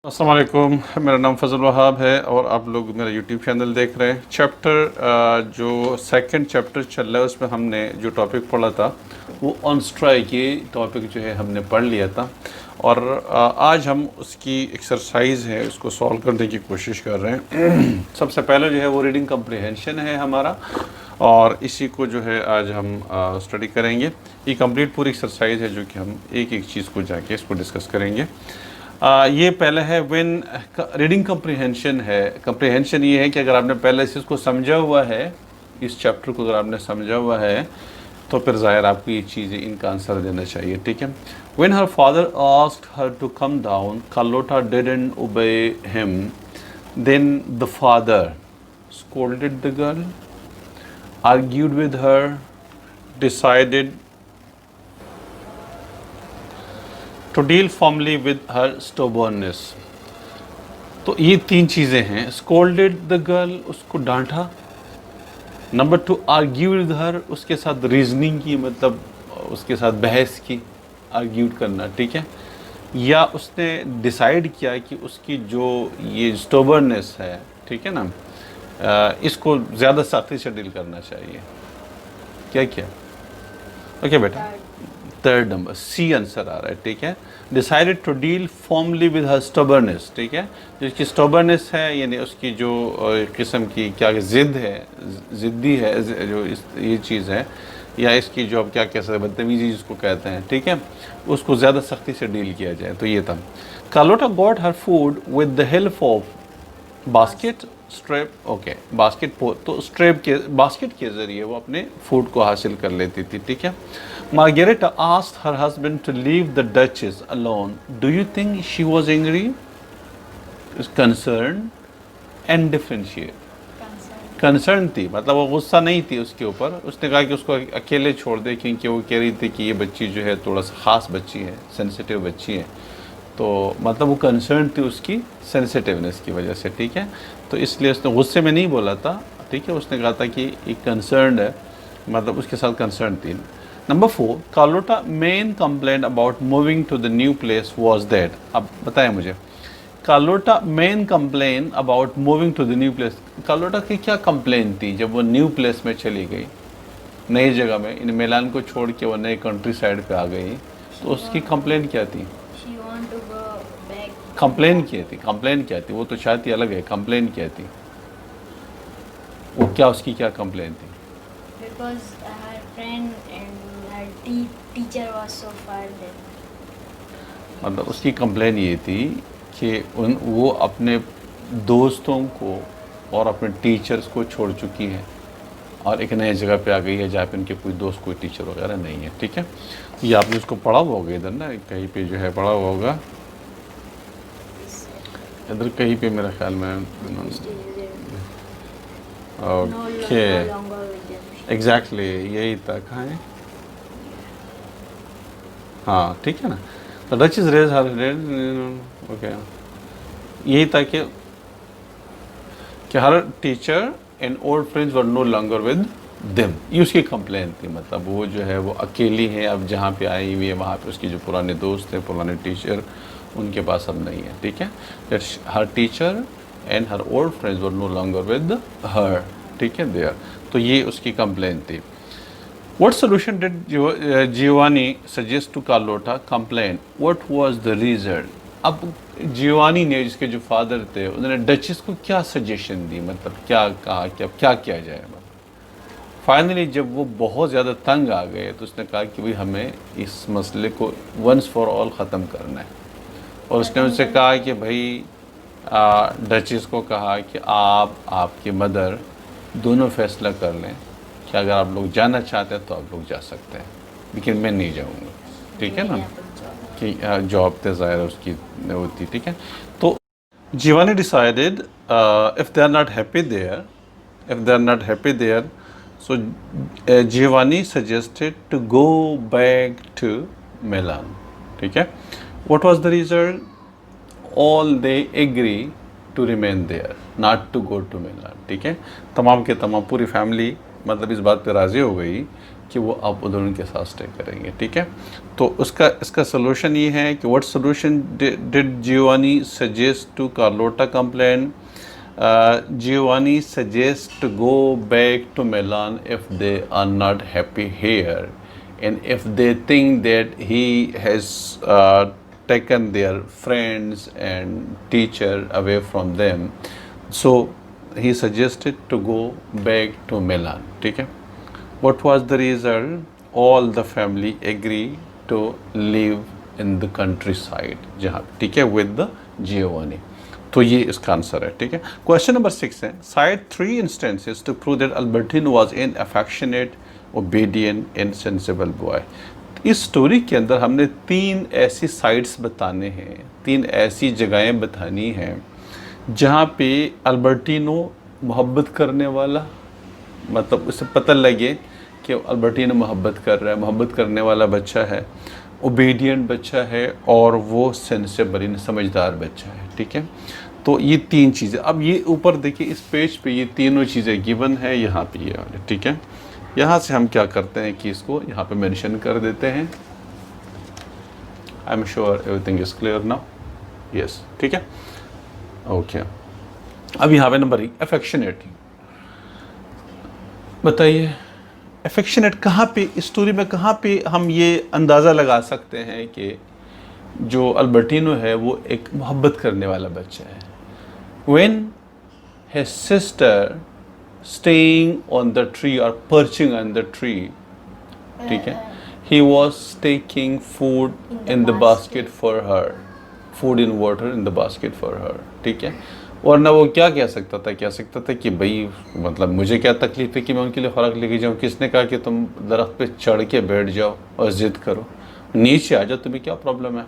अस्सलाम वालेकुम, मेरा नाम फ़ज़ल वहाब है और आप लोग मेरा यूट्यूब चैनल देख रहे हैं। चैप्टर जो सेकंड चैप्टर चल रहा है उसमें हमने जो टॉपिक पढ़ा था वो ऑन स्ट्राइक, ये टॉपिक जो है हमने पढ़ लिया था और आज हम उसकी एक्सरसाइज है उसको सॉल्व करने की कोशिश कर रहे हैं। सबसे पहले जो है वो रीडिंग कम्प्रिहेंशन है हमारा और इसी को जो है आज हम स्टडी करेंगे। ये कंप्लीट पूरी एक्सरसाइज है जो कि हम एक एक चीज़ को जाके इसको डिस्कस करेंगे। ये पहले है व्हेन रीडिंग कम्प्रिहेंशन है। कम्प्रिहेंशन ये है कि अगर आपने पहले से इसको समझा हुआ है, इस चैप्टर को अगर आपने समझा हुआ है तो फिर ज़ाहिर आपको ये चीज़ें इनका आंसर देना चाहिए, ठीक है। When her father asked her to come down, Carlotta didn't obey him, then the father scolded the girl, argued with her, decided to deal firmly with her stubbornness। तो ये तीन चीज़ें हैं। scolded the girl, उसको डांटा। Number 2, argue with her, उसके साथ reasoning की, मतलब उसके साथ बहस की, आर्ग्यूड करना, ठीक है। या उसने डिसाइड किया कि उसकी जो ये स्टोबरनेस है, ठीक है ना, इसको ज़्यादा सख्ती से डील करना चाहिए। क्या किया? ओके बेटा, थर्ड नंबर सी आंसर आ रहा है, ठीक है। Decided to deal formally with her stubbornness, ठीक है। जो इसकी स्टबर्नेस है यानी उसकी जो किस्म की क्या ज़िद्द है, ज़िद्दी है, जो ये चीज़ है, या इसकी जो अब क्या कह सकते हैं, बदतमीज़ी जिसको कहते हैं, ठीक है, उसको ज़्यादा सख्ती से डील किया जाए। तो ये था। Carlotta got her food with the help of basket, strap, okay, basket, तो स्ट्रेप के, बास्केट के ज़रिए वो अपने फूड को हासिल कर लेती थी, ठीक है। Margareta asked her husband to leave the Duchess alone. Do you think she was angry, concerned and differentiate? Concern थी, मतलब वो गुस्सा नहीं थी उसके ऊपर। उसने कहा कि उसको अकेले छोड़ दे क्योंकि वो कह रही थी कि ये बच्ची जो है थोड़ा सा ख़ास बच्ची है, सेंसिटिव बच्ची है। तो मतलब वो कंसर्न थी उसकी सेंसिटिवनेस की वजह से, ठीक है। तो इसलिए उसने गुस्से में नहीं बोला था, ठीक है। उसने कहा था कि एक कंसर्न है, मतलब उसके साथ कंसर्न थी। Number 4, Carlotta main complaint about moving to the new place was that. अब बताएं मुझे, Carlotta main complain about moving to the new place, Carlotta की क्या कंप्लेन थी जब वो न्यू प्लेस में चली गई, नई जगह में, इन मिलान को छोड़ के वो नए कंट्री साइड पे आ गई, तो उसकी कंप्लेन क्या थी? कंप्लेन क्या थी? कंप्लेन क्या थी? वो तो शायद ही अलग है। कंप्लेन क्या थी? वो क्या, उसकी क्या कंप्लेन थी? Because her friend and her teacher was so far then. मतलब उसकी कंप्लेन ये थी कि वो अपने दोस्तों को और अपने टीचर्स को छोड़ चुकी है और एक नई जगह पे आ गई है जहाँ पे उनके कोई दोस्त, कोई टीचर वगैरह नहीं है, ठीक है। ये आपने उसको पढ़ा हुआ होगा इधर ना, कहीं पे जो है पढ़ा हुआ होगा इधर कहीं पे, मेरा ख्याल में। ओके, एग्जैक्टली यही था। कहाँ है? हाँ, ठीक है ना। तो Dutch is rage her, okay, यही था कि her teacher and old friends were no longer with them, ये उसकी कंप्लेन थी। मतलब वो जो है वो अकेली है, अब जहाँ पे आई हुई है वहाँ पे उसकी जो पुराने दोस्त हैं, पुराने टीचर, उनके पास अब नहीं है, ठीक है। That her teacher and her old friends were no longer with her, ठीक है, देयर। तो ये उसकी कंप्लेन थी। What solution did Giovanni suggest to Carlotta complaint? What was the result? अब जियोवानी ने, जिसके जो फादर थे, उन्होंने डचेस को क्या सजेशन दी, मतलब क्या कहा कि अब क्या किया जाए। फाइनली जब वो बहुत ज़्यादा तंग आ गए तो उसने कहा कि भाई हमें इस मसले को वंस फॉर ऑल ख़त्म करना है। और उसने उनसे कहा कि भाई डचेस को कहा कि आप, आपकी मदर दोनों फैसला कर लें कि अगर आप लोग जाना चाहते हैं तो आप लोग जा सकते हैं, लेकिन मैं नहीं जाऊंगा, ठीक है ना, कि जॉब तो ज़ाहिर उसकी होती, ठीक है। तो Giovanni decided if they are not happy there, so Giovanni suggested to go back to Milan, ठीक है। What was the result? All they agree to remain there, not to go to Milan, ठीक है। तमाम के तमाम पूरी family मतलब इस बात पे राज़ी हो गई कि वो अब उधर उनके साथ स्टे करेंगे, ठीक है। तो इसका सोल्यूशन ये है कि what solution did Giovanni suggest to Carlotta complain? Giovanni suggests to go back to Milan if they are not happy here, and if they think that he has taken their friends and teacher away from them, so he suggested to go back to Milan, ठीक है। What was the result? All the family agree to live in the countryside, जहाँ, ठीक है, with the Giovanni। तो ये इसका answer है, ठीक है। क्वेश्चन नंबर 6 है, cite 3 instances to prove that Albertino was an affectionate, obedient and sensible boy. इस स्टोरी के अंदर हमने 3 ऐसी साइट्स बताने हैं, 3 ऐसी जगहें बतानी हैं जहाँ पे अल्बर्टिनो मोहब्बत करने वाला, मतलब उसे पता लगे कि अल्बर्टिनो मोहब्बत कर रहा है, मोहब्बत करने वाला बच्चा है, ओबीडिएंट बच्चा है, और वो सेंसिबल समझदार बच्चा है, ठीक है। तो ये 3 चीज़ें, अब ये ऊपर देखिए इस पेज पे ये तीनों चीज़ें गिवन है यहाँ पे ये वाले, ठीक है। यहाँ से हम क्या करते हैं कि इसको यहाँ पे मेंशन कर देते हैं। I am sure everything is clear now, yes, ठीक है, ओके। अब यहाँ पे नंबर 1 अफेक्शनेट, बताइए अफेक्शनेट कहाँ पे, इस स्टोरी में कहाँ पे हम ये अंदाज़ा लगा सकते हैं कि जो अल्बर्टिनो है वो एक मोहब्बत करने वाला बच्चा है। When his sister staying on the tree or perching on the tree, ठीक है, he was taking food in the basket for her, food and water in the basket for her, ठीक है। वरना वो क्या कह सकता था कि भाई मतलब मुझे क्या तकलीफ है कि मैं उनके लिए खुराक लेके जाऊँ, किसने कहा कि तुम दरख्त पे चढ़ के बैठ जाओ और ज़िद करो, नीचे आ जाओ, तुम्हें क्या प्रॉब्लम है,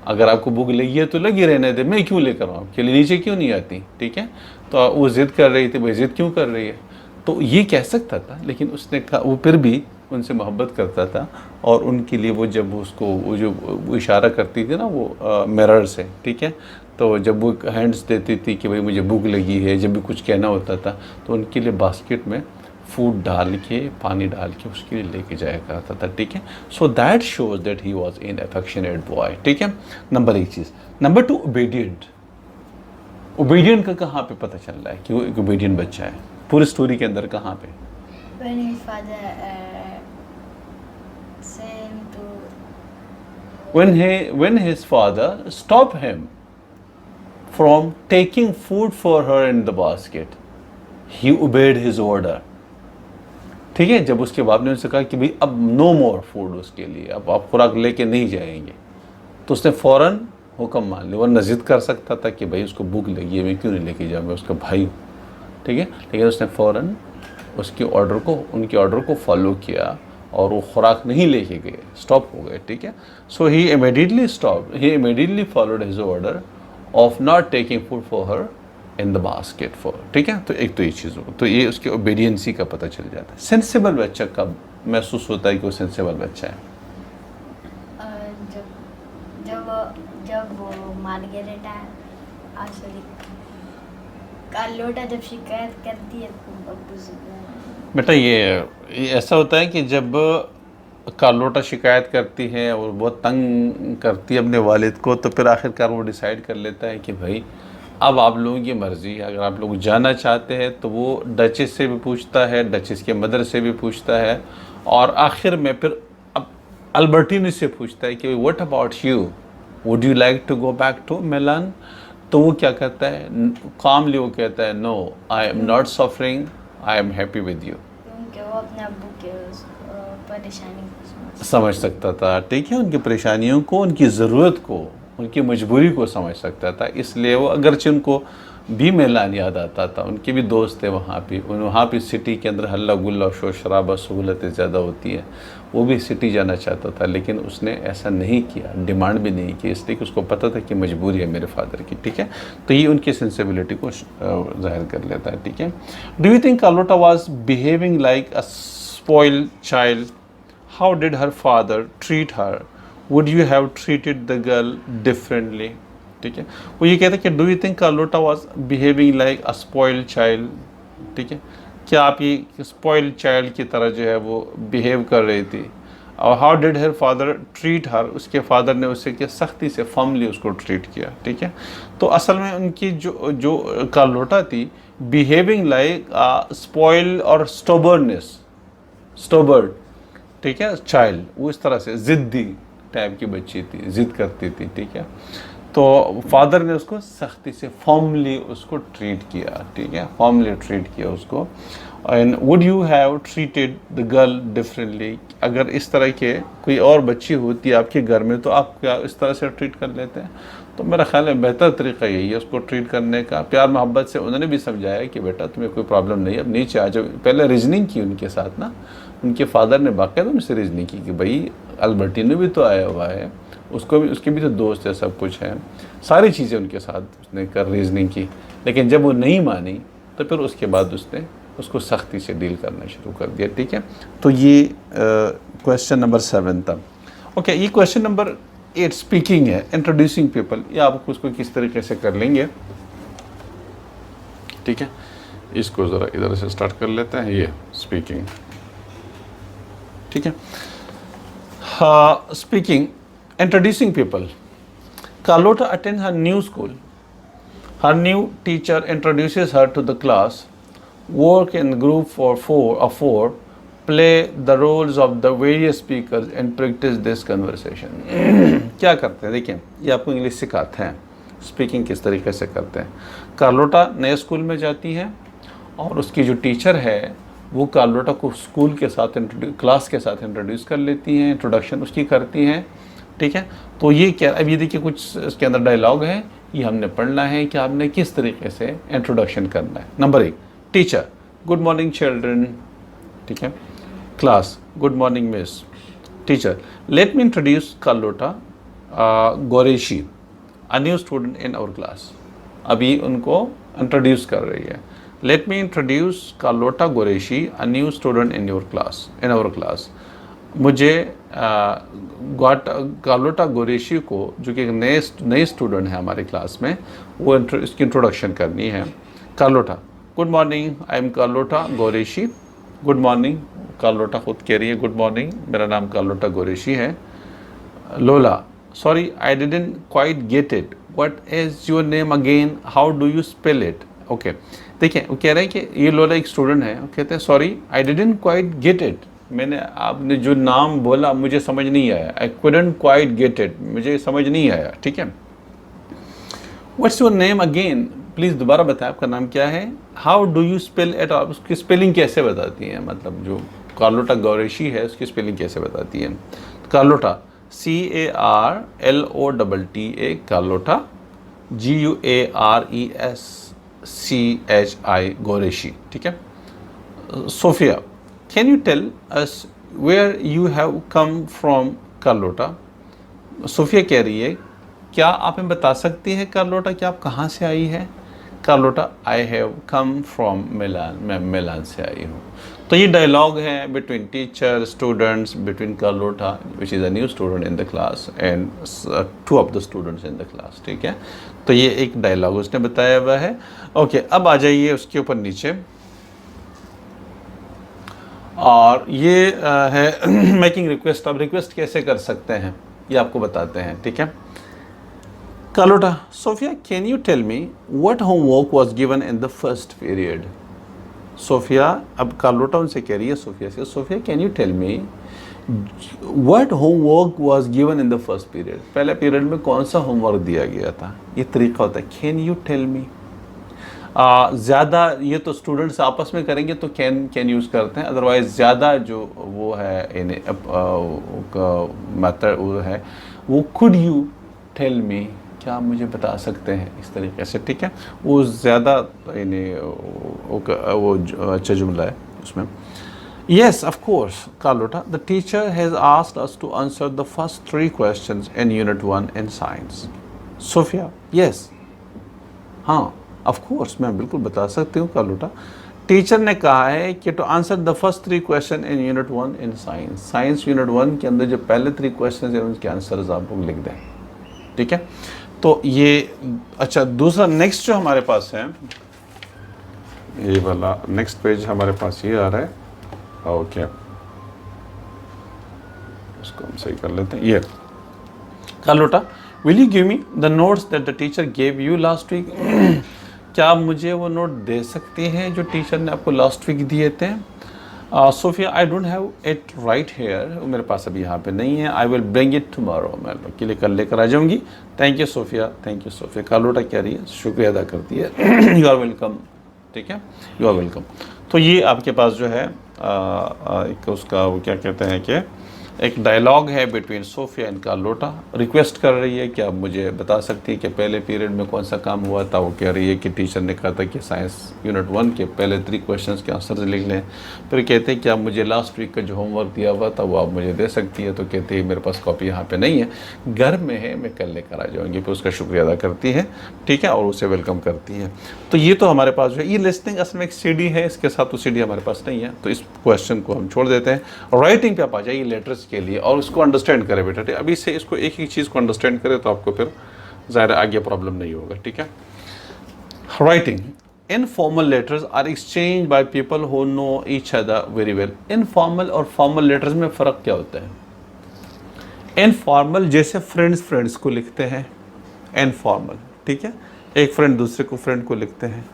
अगर आपको भूख लगी है तो लगी रहने दे, मैं क्यों लेकर आऊँ, आपके लिए नीचे क्यों नहीं आती, ठीक है। तो वो ज़िद कर रही थी, भाई ज़िद क्यों कर रही है, तो ये कह सकता था, लेकिन उसने कहा, वो फिर भी उनसे मोहब्बत करता था, और उनके लिए वो जब उसको वो इशारा करती थी ना वो मिरर से, ठीक है, तो जब वो हैंड्स देती थी कि भाई मुझे भूख लगी है, जब भी कुछ कहना होता था तो उनके लिए बास्केट में फूड डाल के, पानी डाल के उसके लिए लेके जाया करता था, ठीक है। So that shows that he was an affectionate boy, ठीक है। नंबर 1 चीज़। Number 2 obedient. ओबीडिएंट का कहाँ पे पता चल रहा है कि वो एक ओबीडिएंट बच्चा है पूरी स्टोरी के अंदर, कहाँ पे? When his father sent to when his father stopped him from taking food for her in the basket, he obeyed his order, ठीक है। जब उसके बाप ने उनसे कहा कि भाई अब नो मोर फूड उसके लिए, अब आप खुराक लेके नहीं जाएंगे, तो उसने फ़ौरन हुक्म मान लिया, वरना जिद कर सकता था कि भाई उसको भूख लगी है, मैं क्यों नहीं लेके जाऊँ, मैं उसका भाई हूँ, ठीक है। लेकिन उसने फ़ौरन उनके ऑर्डर को फॉलो किया और वो खुराक नहीं लेके गए, स्टॉप हो गए, ठीक है। So he immediately followed his order of not taking food for her in the basket for, ठीक है। तो एक तो ये चीज़ हो, तो ये उसके ओबीडियंसी का पता चल जाता है। सेंसिबल बच्चा कब महसूस होता है कि वो सेंसिबल बच्चा है? जब वो मार्गरेटा सॉरी कार्लोटा जब शिकायत करती है अब्बू से। बेटा ये ऐसा होता है कि जब कार्लोटा शिकायत करती है और बहुत तंग करती है अपने वालिद को, तो फिर आखिरकार वो डिसाइड कर लेता है कि भाई अब आप लोगों की मर्ज़ी है, अगर आप लोग जाना चाहते हैं तो वो डचेस से भी पूछता है, डचेस के मदर से भी पूछता है, और आखिर में फिर अब अल्बर्टिनो से पूछता है कि what about you, would you like to go back to Milan? तो वो क्या कहता है, कामली वो कहता है, no I am not suffering, I am happy with you, क्योंकि वो अपने अब्बू के परेशानी को समझ सकता था, ठीक है, उनकी परेशानियों को, उनकी ज़रूरत को, उनकी मजबूरी को समझ सकता था। इसलिए वो अगरचे उनको भी मिलान याद आता था, उनके भी दोस्त थे वहाँ पे सिटी के अंदर हल्ला गुल्ला शोर शराबा सहूलतें ज़्यादा होती हैं, वो भी सिटी जाना चाहता था, लेकिन उसने ऐसा नहीं किया, डिमांड भी नहीं की, इसलिए कि उसको पता था कि मजबूरी है मेरे फादर की, ठीक है। तो ये उनकी सेंसिबिलिटी को जाहिर कर लेता है, ठीक है। Do you think Carlotta was behaving like a spoiled child? How did her father treat her? Would you have treated the girl differently? ठीक है, वो ये कहता है कि do you think Carlotta was behaving like a spoiled child? ठीक है, कि आप ये स्पॉइल्ड चाइल्ड की तरह जो है वो बिहेव कर रही थी। और how did her father treat her, उसके फादर ने उससे क्या सख्ती से फॉर्मली उसको ट्रीट किया, ठीक है। तो असल में उनकी जो जो कार्लोटा थी, बिहेविंग लाइक स्पॉइल्ड और स्टोबर्ड, ठीक है, चाइल्ड, वो इस तरह से ज़िद्दी टाइप की बच्ची थी, ज़िद करती थी, ठीक है। तो फादर ने उसको सख्ती से फॉर्मली उसको ट्रीट किया, ठीक है, फॉर्मली ट्रीट किया उसको। And would you have treated the girl differently, अगर इस तरह के कोई और बच्ची होती आपके घर में तो आप क्या इस तरह से ट्रीट कर लेते हैं? तो मेरा ख्याल है बेहतर तरीका यही है उसको ट्रीट करने का, प्यार मोहब्बत से। उन्होंने भी समझाया कि बेटा तुम्हें कोई प्रॉब्लम नहीं है, अब नीचे आ जाओ। पहले रीजनिंग की उनके साथ ना, उनके फादर ने बाकायदा उनसे रीजनिंग की कि भाई अल्बर्टिनो भी तो आया हुआ है, उसको भी, उसके भी तो दोस्त है, सब कुछ है, सारी चीज़ें उनके साथ उसने कर रीजनिंग की। लेकिन जब वो नहीं मानी तो फिर उसके बाद उसने उसको सख्ती से डील करना शुरू कर दिया, ठीक है। तो ये क्वेश्चन नंबर 7 था। ओके, ये क्वेश्चन नंबर 8 स्पीकिंग है, इंट्रोड्यूसिंग पीपल। ये आप उसको किस तरीके से कर लेंगे, ठीक है। इसको ज़रा इधर से स्टार्ट कर लेते हैं, ये स्पीकिंग, ठीक है। Speaking, introducing people. Carlota attends her new school. Her new teacher introduces her to the class. Work in group of four, play the roles of the various speakers and practice this conversation. क्या करते हैं देखिए, ये आपको English सिखाते हैं speaking किस तरीके से करते हैं। कार्लोटा नए स्कूल में जाती है और उसकी जो टीचर है वो कार्लोटा को स्कूल के साथ क्लास के साथ इंट्रोड्यूस कर लेती हैं, इंट्रोडक्शन उसकी करती हैं, ठीक है। तो ये क्या, अब ये देखिए कुछ इसके अंदर डायलॉग है, ये हमने पढ़ना है कि आपने किस तरीके से इंट्रोडक्शन करना है। Number 1, teacher, good morning children, ठीक है। Class, good morning miss. Teacher, let me introduce Carlotta Goreshi, a new student in our class. अभी उनको इंट्रोड्यूस कर रही है। Let me introduce Carlotta Goreshi, a new student in our class. मुझे Carlotta Goreshi को, जो कि एक नए स्टूडेंट है हमारे क्लास में, वो इसकी इंट्रोडक्शन करनी है। Carlotta, good morning, I am Carlotta Goreshi. Good morning, Carlotta खुद कह रही है गुड मॉर्निंग, मेरा नाम कार्लोटा गोरेशी है। लोला, sorry I didn't quite get it, what is your name again, how do you spell it. Okay, देखिए वो कह रहे हैं कि ये लोला एक स्टूडेंट है, कहते हैं sorry I didn't quite get it, मैंने आपने जो नाम बोला मुझे समझ नहीं आया, I couldn't quite get it, मुझे समझ नहीं आया, ठीक है। What's your name again, please दोबारा बताएं आपका नाम क्या है। How do you spell it, आप उसकी स्पेलिंग कैसे बताती हैं, मतलब जो कार्लोटा गोरेशी है उसकी स्पेलिंग कैसे बताती है। Carlotta, CARLOTTA, Carlotta, GUARESCHI, Guareschi, ठीक है। Sofia, can you tell us where you have come from, Carlotta. Sofia कह रही है क्या आप हमें बता सकती हैं कार्लोटा कि आप कहाँ से आई है। Carlotta, I have come from Milan, मैं मिलान से आई हूँ। तो ये डायलॉग है between teacher students, between Carlotta which is a new student in the class and 2 of the students in the class, ठीक है। तो ये एक डायलॉग उसने बताया हुआ है। ओके, अब आ जाइए उसके ऊपर नीचे, और ये है मेकिंग रिक्वेस्ट। अब रिक्वेस्ट कैसे कर सकते हैं ये आपको बताते हैं, ठीक है। Carlotta, Sofia can you tell me what homework was given in the first period. Sofia, अब कार्लोटा उनसे कह रही है सोफिया से, Sofia can you tell me what homework was given in the first period, पहले पीरियड में कौन सा होमवर्क दिया गया था। ये तरीका होता है कैन यू टेल मी। ज़्यादा ये तो स्टूडेंट्स आपस में करेंगे तो कैन यूज़ करते हैं, अदरवाइज़ ज़्यादा जो वो है मेथड वो है वो कुड यू टेल मी, क्या आप मुझे बता सकते हैं, इस तरीके से, ठीक है। वो ज़्यादा वो अच्छा जुमला है उसमें। Yes, of course, Carlota. The teacher has asked us to answer the first 3 questions in Unit 1 in Science. Sophia, yes. हाँ, of course, मैं बिल्कुल बता सकती हूँ कार्लोटा। टीचर ने कहा है कि to answer the first 3 questions in Unit 1 in Science. Science Unit 1 के अंदर जो पहले 3 questions हैं उनके आंसर्स आप लोग लिख दें, ठीक है। तो ये अच्छा, दूसरा नेक्स्ट जो हमारे पास है ये वाला नेक्स्ट पेज हमारे पास ये आ रहा है, ओके इसको हम सही कर लेते हैं। ये Carlotta, will you give me the notes that the teacher gave you last week? क्या आप मुझे वो नोट दे सकते हैं जो टीचर ने आपको लास्ट वीक दिए थे? Sofia, I don't have it right here, मेरे पास अभी यहाँ पे नहीं है। I will bring it tomorrow, मैं के लिए कल लेकर आ जाऊँगी। Thank you Sofia, thank you Sofia. Carlotta कह रही है शुक्रिया अदा करती है। यू आर वेलकम, ठीक है, यू आर वेलकम। तो ये आपके पास जो है एक उसका वो क्या कहते हैं कि एक डायलॉग है between Sofia and Carlotta. Request कर रही है कि आप मुझे बता सकती हैं कि पहले पीरियड में कौन सा काम हुआ था। वो कह रही है कि टीचर ने कहा था कि साइंस यूनिट 1 के पहले 3 क्वेश्चंस के आंसर लिख लें। फिर कहते हैं कि आप मुझे लास्ट वीक का जो होमवर्क दिया हुआ था वो आप मुझे दे सकती है। तो कहते हैं मेरे पास कॉपी यहाँ पे नहीं है, घर में है, मैं कल लेकर आ जाऊँगी। फिर उसका शुक्रिया अदा करती है, ठीक है, और उसे वेलकम करती है। तो ये तो हमारे पास जो है ये लिस्टिंग असल में एक CD है, इसके साथ तो CD हमारे पास नहीं है, तो इस क्वेश्चन को हम छोड़ देते हैं। राइटिंग पे आप आ जाइए लेटर्स के लिए और उसको अंडरस्टैंड करें बेटा। अभी से इसको एक ही चीज़ को अंडरस्टैंड करें तो आपको फिर ज़्यादा आगे प्रॉब्लम नहीं होगा, ठीक है। Writing, informal letters are exchange by people who know each other very well. Informal और फॉर्मल लेटर्स में फ़र्क क्या होता है? इनफॉर्मल जैसे फ्रेंड्स को लिखते हैं, इनफॉर्मल, ठीक है, एक फ्रेंड दूसरे को फ्रेंड को लिखते हैं।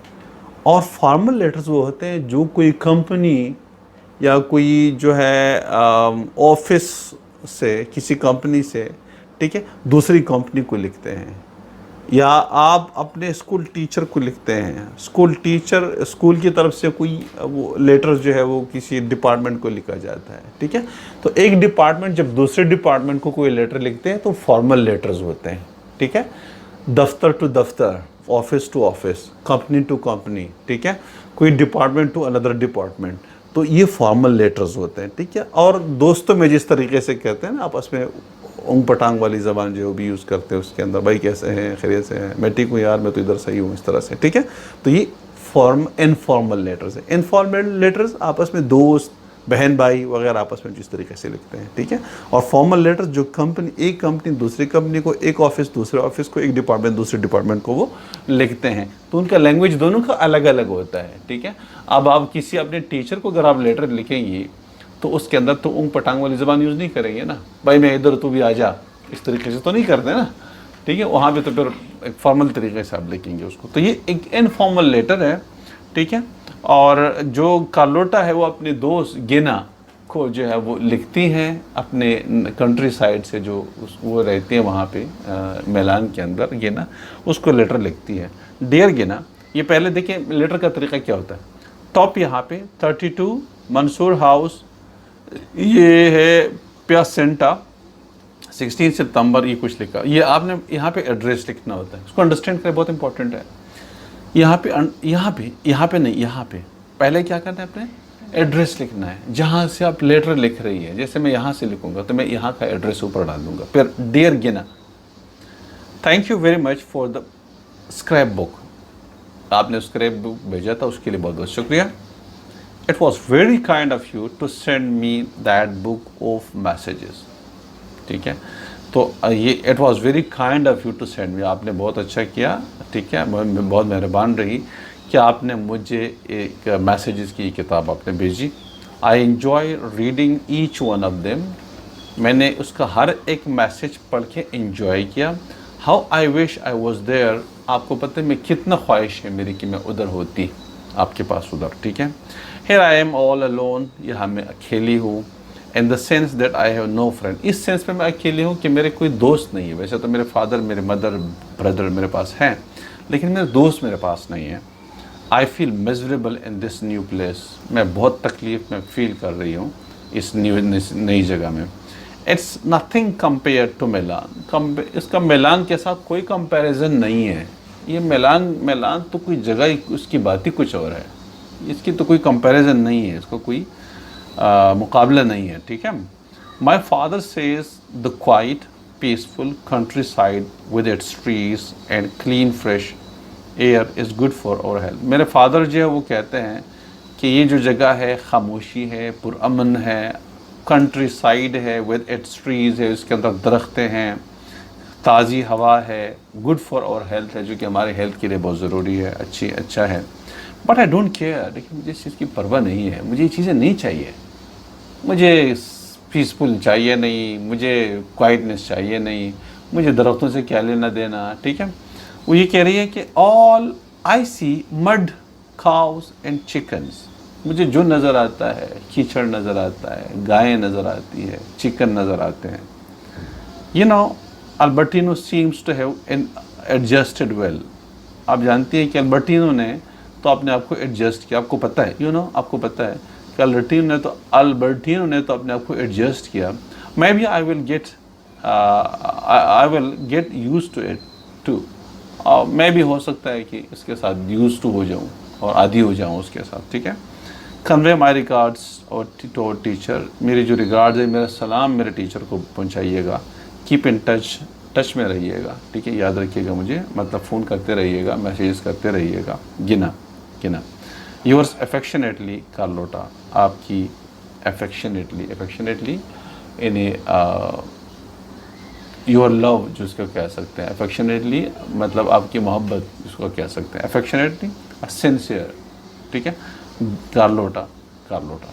और फॉर्मल लेटर्स वो होते हैं जो कोई कंपनी या कोई जो है ऑफिस से, किसी कंपनी से, ठीक है, दूसरी कंपनी को लिखते हैं। या आप अपने स्कूल टीचर को लिखते हैं, स्कूल टीचर, स्कूल की तरफ से कोई वो लेटर जो है वो किसी डिपार्टमेंट को लिखा जाता है, ठीक है। तो एक डिपार्टमेंट जब दूसरे डिपार्टमेंट को कोई लेटर लिखते हैं तो फॉर्मल लेटर्स होते हैं, ठीक है। दफ्तर टू दफ्तर, office to office, company to company, ठीक है, कोई डिपार्टमेंट टू अनदर डिपार्टमेंट, तो ये फॉर्मल लेटर्स होते हैं, ठीक है। और दोस्तों में जिस तरीके से कहते हैं ना आपस में, ऊँग पटांग वाली ज़बान जो भी यूज़ करते हैं उसके अंदर, भाई कैसे हैं, खैरियत से हैं, मैं ठीक हूँ यार, मैं तो इधर सही हूँ, इस तरह से, ठीक है। तो ये इनफॉर्मल लेटर्स है। इनफॉर्मल लेटर्स आपस में दोस्त, बहन भाई वगैरह आपस में जिस तरीके से लिखते हैं, ठीक है। और फॉर्मल लेटर्स जो कंपनी, एक कंपनी दूसरी कंपनी को, एक ऑफिस दूसरे ऑफिस को, एक डिपार्टमेंट दूसरे डिपार्टमेंट को वो लिखते हैं। तो उनका लैंग्वेज दोनों का अलग अलग होता है, ठीक है। अब आप किसी अपने टीचर को अगर आप लेटर लिखेंगे तो उसके अंदर तो ऊँग पटांग वाली ज़बान यूज़ नहीं करेंगे ना, भाई मैं इधर तू भी आ जा, इस तरीके से तो नहीं करते ना, ठीक है। वहाँ पे तो फिर एक फॉर्मल तरीके से आप लिखेंगे उसको। तो ये एक इनफॉर्मल लेटर है, ठीक है। और जो कार्लोटा है वो अपने दोस्त गेना को जो है वो लिखती हैं अपने कंट्री साइड से, जो वो रहती हैं वहाँ पे मिलान के अंदर, गेना उसको लेटर लिखती है। डियर गेना, ये पहले देखिए लेटर का तरीका क्या होता है। टॉप यहाँ पे 32 मंसूर हाउस, ये है प्यासेंटा, 16 सितंबर, ये कुछ लिखा। ये आपने यहाँ पे एड्रेस लिखना होता है, उसको अंडरस्टैंड करें, बहुत इंपॉर्टेंट है। यहाँ पे नहीं, यहाँ पे पहले क्या करना है, अपने एड्रेस लिखना है जहाँ से आप लेटर लिख रही है। जैसे मैं यहाँ से लिखूँगा तो मैं यहाँ का एड्रेस ऊपर डाल दूँगा। फिर dear Gena, thank you very much for the scrap book, आपने स्क्रैप बुक भेजा था उसके लिए बहुत बहुत शुक्रिया। It was very kind of you to send me that book of messages, ठीक है। तो ये it was very kind of you to send me, आपने बहुत अच्छा किया, ठीक है, बहुत मेहरबान रही कि आपने मुझे एक मैसेजेस की किताब आपने भेजी। I enjoy reading each one of them, मैंने उसका हर एक मैसेज पढ़ के एंजॉय किया। How I wish I was there, आपको पता है मैं कितना ख्वाहिश है मेरी कि मैं उधर होती, आपके पास उधर, ठीक है। Here I am all alone, यहाँ मैं अकेली हूँ। In the sense that I have no friend, इस सेंस में मैं अकेली हूँ कि मेरे कोई दोस्त नहीं है। वैसे तो मेरे फादर, मेरे मदर, ब्रदर मेरे पास हैं, लेकिन मेरे दोस्त मेरे पास नहीं है। I feel miserable in this new place, मैं बहुत तकलीफ़ में फील कर रही हूँ इस नई जगह में। It's nothing compare to Milan, इसका मिलान के साथ कोई कंपैरिजन नहीं है। ये मिलान तो कोई जगह, उसकी बात ही कुछ और है, इसकी तो कोई कंपैरिजन नहीं है, इसको कोई मुकाबला नहीं है, ठीक है। My father says the quiet peaceful countryside with its trees and clean fresh air is good for our health. मेरे फादर जो है वो कहते हैं कि ये जो जगह है खामोशी है, पुरअमन है, कंट्री साइड है, विद इट्स ट्रीज है, उसके अंदर दरख्तें हैं, ताज़ी हवा है, गुड फॉर आवर हेल्थ है, जो कि हमारे हेल्थ के लिए बहुत ज़रूरी है, अच्छा है। बट आई डोंट केयर, देखिए मुझे इस चीज़ की परवाह नहीं है, मुझे ये चीज़ें नहीं चाहिए, मुझे पीसफुल चाहिए नहीं, मुझे क्वाइटनेस चाहिए नहीं, मुझे दरख्तों से क्या लेना देना, ठीक है। वो ये कह रही है कि all I see mud cows and chickens, मुझे जो नज़र आता है कीचड़ नज़र आता है, गायें नज़र आती है, चिकन नज़र आते हैं। You know Albertino seems to have adjusted well, आप जानती हैं कि अल्बर्टिनो ने तो अपने आप को एडजस्ट किया, आपको पता है, आपको पता है कि अल्बर्टिनो ने तो अपने आप को एडजस्ट किया। Maybe I will get use to it too, मैं भी हो सकता है कि इसके साथ यूज टू हो जाऊँ और आदी हो जाऊँ उसके साथ, ठीक है। कन्वे माई रिगार्ड्स और टू टीचर, मेरे जो रिगार्ड्स है, मेरा सलाम मेरे टीचर को पहुँचाइएगा। कीप इन टच में रहिएगा, ठीक है, याद रखिएगा मुझे, मतलब फ़ोन करते रहिएगा, मैसेज करते रहिएगा। गिना योर्स अफेक्शनेटली कार्लोटा, आपकी अफेक्शनेटली इन योर लव जिसको कह सकते हैं, अफेक्शनेटली मतलब आपकी मोहब्बत जिसको कह सकते हैं, अफेक्शनेटली सिंसियर, ठीक है, कार्लोटा,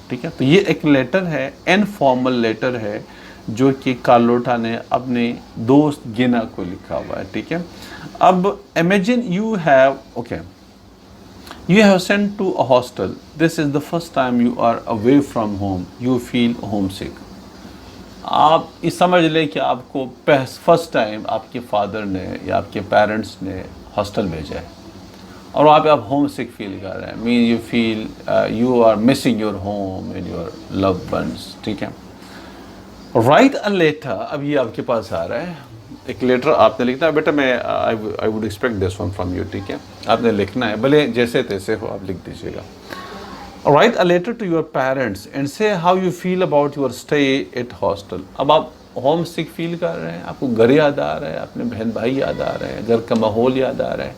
ठीक है। तो ये एक लेटर है, इनफॉर्मल लेटर है, जो कि कार्लोटा ने अपने दोस्त गिना को लिखा हुआ है, ठीक है। अब imagine you have sent to a hostel, this is the first time you are away from home, you feel homesick. आप ये समझ लें कि आपको फर्स्ट टाइम आपके फादर ने या आपके पेरेंट्स ने हॉस्टल भेजा है और वहाँ पे आप होम सिक फील कर रहे हैं, mean you feel you are missing your home and your love ones, ठीक है। राइट अ लेटर, अब ये आपके पास आ रहा है, एक लेटर आपने लिखना है, बेटा मैं I would expect this one from you, ठीक है, आपने लिखना है, भले जैसे तैसे हो आप लिख दीजिएगा। Write a letter to your parents and say how you feel about your stay at hostel. अब आप होम सिक फील कर रहे हैं, आपको घर याद आ रहा है, अपने बहन भाई याद आ रहे हैं, घर का माहौल याद आ रहा है,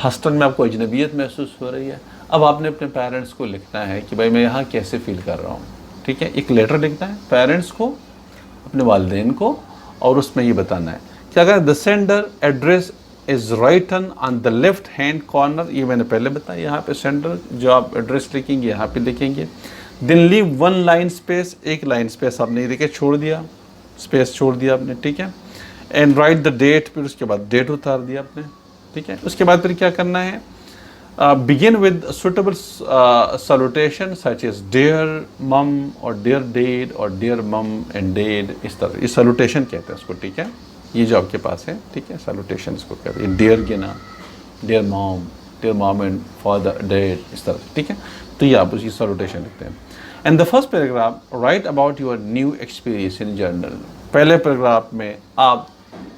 हॉस्टल में आपको अजनबियत महसूस हो रही है। अब आपने अपने पेरेंट्स को लिखना है कि भाई मैं यहाँ कैसे फील कर रहा हूँ, ठीक है, एक लेटर लिखना है पेरेंट्स को, अपने वालिदैन को, और उसमें ये बताना है कि अगर the sender address is written on the left hand corner, ये मैंने पहले बताया, यहाँ पे सेंडर जो आप एड्रेस लिखेंगे यहाँ पे लिखेंगे, then leave one line space, एक लाइन स्पेस आपने देखिए छोड़ दिया, स्पेस छोड़ दिया आपने, ठीक है, एंड राइट द डेट, फिर उसके बाद डेट उतार दिया आपने, ठीक है। उसके बाद फिर क्या करना है, begin with suitable salutation such as dear mum or dear dad or dear mum and dad, इस तरह, इस salutation कहते हैं उसको, ठीक है, ये जो आपके पास है, ठीक है, salutation इसको कहते हैं, dear गिना, dear mom and father dad, इस तरह, ठीक है। तो ये आप उसकी salutation लिखते हैं। And the first paragraph, write about your new experience in journal, पहले पैराग्राफ में आप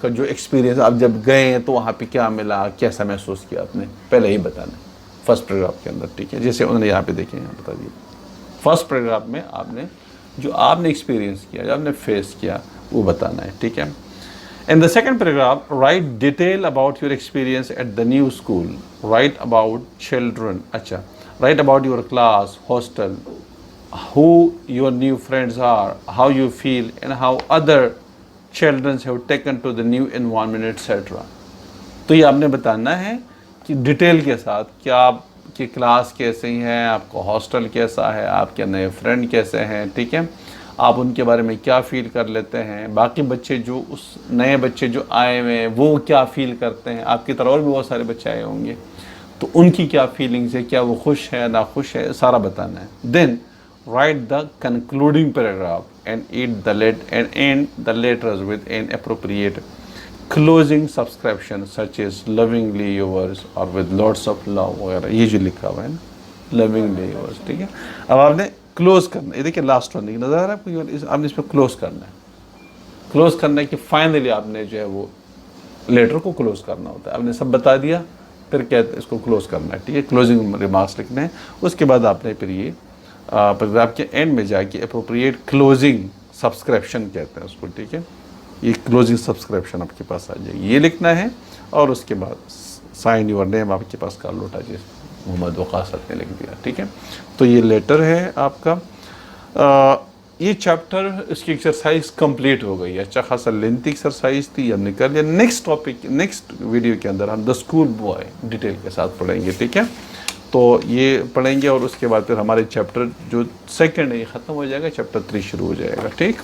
का जो एक्सपीरियंस, आप जब गए हैं तो वहाँ पे क्या मिला, कैसा महसूस किया आपने, पहले ही बताना है फर्स्ट पैराग्राफ के अंदर, ठीक है। जैसे उन्होंने यहाँ पे देखे, यहाँ बता दिए फर्स्ट पैराग्राफ में आपने जो आपने एक्सपीरियंस किया, जो आपने फेस किया, वो बताना है, ठीक है। In the second paragraph, write detail about your experience at the new school, write about children, अच्छा, write about your class, hostel, who your new friends are, how you feel and how other children have taken to the new environment, etc. तो ये आपने बताना है कि detail के साथ कि आपकी क्लास कैसी है, आपका हॉस्टल कैसा है, आपके नए फ्रेंड कैसे हैं, ठीक है, आप उनके बारे में क्या फ़ील कर लेते हैं, बाकी बच्चे जो उस नए बच्चे जो आए हुए हैं वो क्या फ़ील करते हैं, आपकी तरह और भी बहुत सारे बच्चे आए होंगे तो उनकी क्या फीलिंग्स है, क्या वो खुश है ना खुश है, सारा बताना है। Then write the concluding paragraph and end the letters with an appropriate closing subscription such as lovingly yours or with lots of love वगैरह, ये जो लिखा हुआ है ना, lovingly yours, ठीक है। अब आपने क्लोज करना, ये देखिए लास्ट वन नज़र आ रहा है आपको, आपने इसमें क्लोज करना है, क्लोज करना है कि फाइनली आपने जो है वो लेटर को क्लोज करना होता है, आपने सब बता दिया, फिर क्या इसको क्लोज करना है, ठीक है, क्लोजिंग रिमार्क्स लिखने हैं। उसके बाद आपने फिर ये पैराग्राफ के एंड में जाके अप्रोप्रिएट क्लोजिंग सब्सक्रिप्शन कहते हैं उसको, ठीक है, ये क्लोजिंग सब्सक्रिप्शन आपके पास आ जाएगी, ये लिखना है, और उसके बाद साइन योर नेम आपके पास कार्लोटा जी मोहम्मद वक़ास ने लिख दिया, ठीक है। तो ये लेटर है आपका, ये चैप्टर, इसकी एक्सरसाइज कंप्लीट हो गई है, अच्छा खासा लेंथी एक्सरसाइज थी, अब निकल लिया। नेक्स्ट टॉपिक, नेक्स्ट वीडियो के अंदर हम द स्कूल बॉय डिटेल के साथ पढ़ेंगे, ठीक है। तो ये पढ़ेंगे और उसके बाद फिर हमारे चैप्टर जो सेकंड है ये ख़त्म हो जाएगा, चैप्टर 3 शुरू हो जाएगा। ठीक।